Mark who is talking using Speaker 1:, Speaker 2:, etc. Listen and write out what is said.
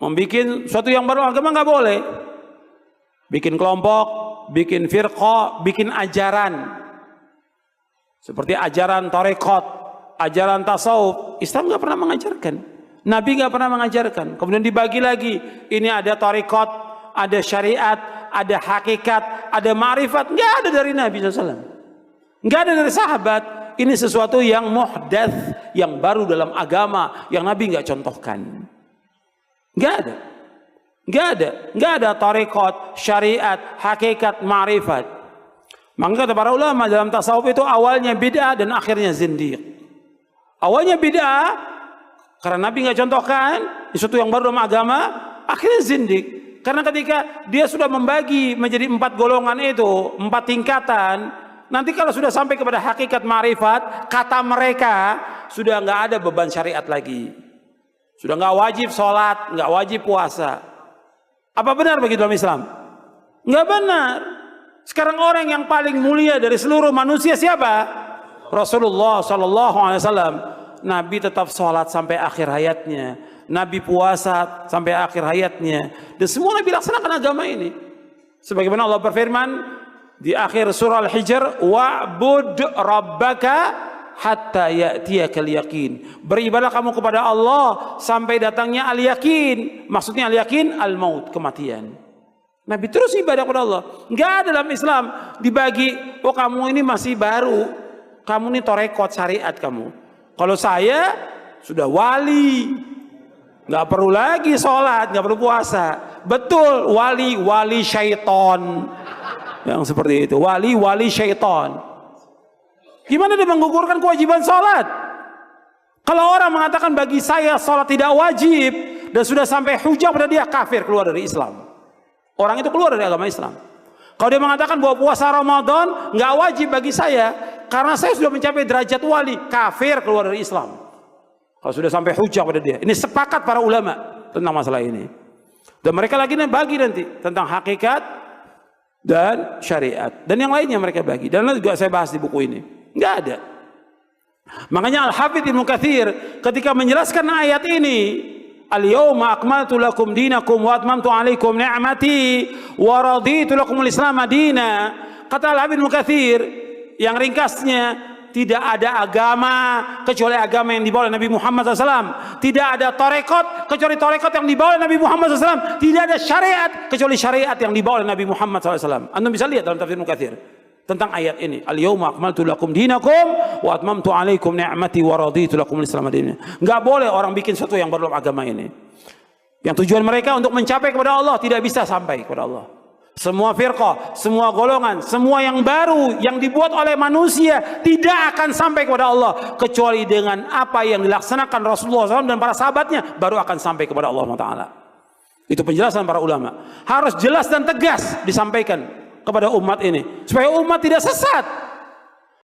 Speaker 1: Membikin suatu yang baru agama nggak boleh. Bikin kelompok, bikin firqah, bikin ajaran. Seperti ajaran tarekat, ajaran tasawuf. Islam nggak pernah mengajarkan. Nabi nggak pernah mengajarkan. Kemudian dibagi lagi. Ini ada tarekat, ada syariat, ada hakikat, ada ma'rifat. Nggak ada dari Nabi SAW. Nggak ada dari sahabat. Ini sesuatu yang muhdats, yang baru dalam agama, yang Nabi nggak contohkan. Nggak ada. Nggak ada tarekat, syariat, hakikat, ma'rifat. Maka kata para ulama dalam tasawuf itu awalnya bid'ah dan akhirnya zindiq. Awalnya bid'ah karena Nabi nggak contohkan, sesuatu yang baru dalam agama, akhirnya zindiq. Karena ketika dia sudah membagi menjadi 4 golongan itu, 4 tingkatan, nanti kalau sudah sampai kepada hakikat ma'rifat, kata mereka sudah nggak ada beban syariat lagi. Sudah nggak wajib sholat, nggak wajib puasa. Apa benar bagi dalam Islam? Nggak benar. Sekarang orang yang paling mulia dari seluruh manusia siapa? Rasulullah Sallallahu Alaihi Wasallam. Nabi tetap sholat sampai akhir hayatnya. Nabi puasa sampai akhir hayatnya. Dan semua Nabi laksanakan agama ini. Sebagaimana Allah berfirman di akhir surah Al-Hijr, wa'bud rabbaka hatta ya'tiyakal yaqin. Beribadah kamu kepada Allah sampai datangnya al-yaqin. Maksudnya al-yaqin al-maut, kematian. Nabi terus ibadah kepada Allah. Enggak ada dalam Islam dibagi, oh kamu ini masih baru, kamu ini tarekat syariat kamu. Kalau saya sudah wali, nggak perlu lagi sholat, nggak perlu puasa. Betul, wali syaiton yang seperti itu, wali syaiton. Gimana dia menggugurkan kewajiban sholat? Kalau orang mengatakan bagi saya sholat tidak wajib dan sudah sampai hujah pada dia, kafir, keluar dari Islam. Orang itu keluar dari agama Islam. Kalau dia mengatakan bahwa puasa Ramadan nggak wajib bagi saya karena saya sudah mencapai derajat wali, kafir, keluar dari Islam. Kalau sudah sampai hujah pada dia. Ini sepakat para ulama tentang masalah ini. Dan mereka lagi bagi nanti tentang hakikat dan syariat. Dan yang lainnya mereka bagi. Dan juga saya bahas di buku ini. Nggak ada. Makanya Al-Hafidz Ibnu Katsir ketika menjelaskan ayat ini, al-yawma akmaltu lakum dinakum wa atmamtu alaikum ni'mati wa raditu lakumul Islam madina. Kata Al-Hafidz Ibnu Katsir yang ringkasnya, tidak ada agama kecuali agama yang dibawa oleh Nabi Muhammad SAW. Tidak ada tarekat kecuali tarekat yang dibawa oleh Nabi Muhammad SAW. Tidak ada syariat kecuali syariat yang dibawa oleh Nabi Muhammad SAW. Anda bisa lihat dalam tafsir Ibnu Katsir tentang ayat ini. Al-yawma akmaltu lakum dinakum wa atmamtu alaikum ni'mati wa raditu lakumul Islam madina. Enggak boleh orang bikin sesuatu yang baru dalam agama ini. Yang tujuan mereka untuk mencapai kepada Allah tidak bisa sampai kepada Allah. Semua firqah, semua golongan, semua yang baru yang dibuat oleh manusia tidak akan sampai kepada Allah kecuali dengan apa yang dilaksanakan Rasulullah SAW dan para sahabatnya, baru akan sampai kepada Allah Taala. Itu penjelasan para ulama. Harus jelas dan tegas disampaikan kepada umat ini supaya umat tidak sesat.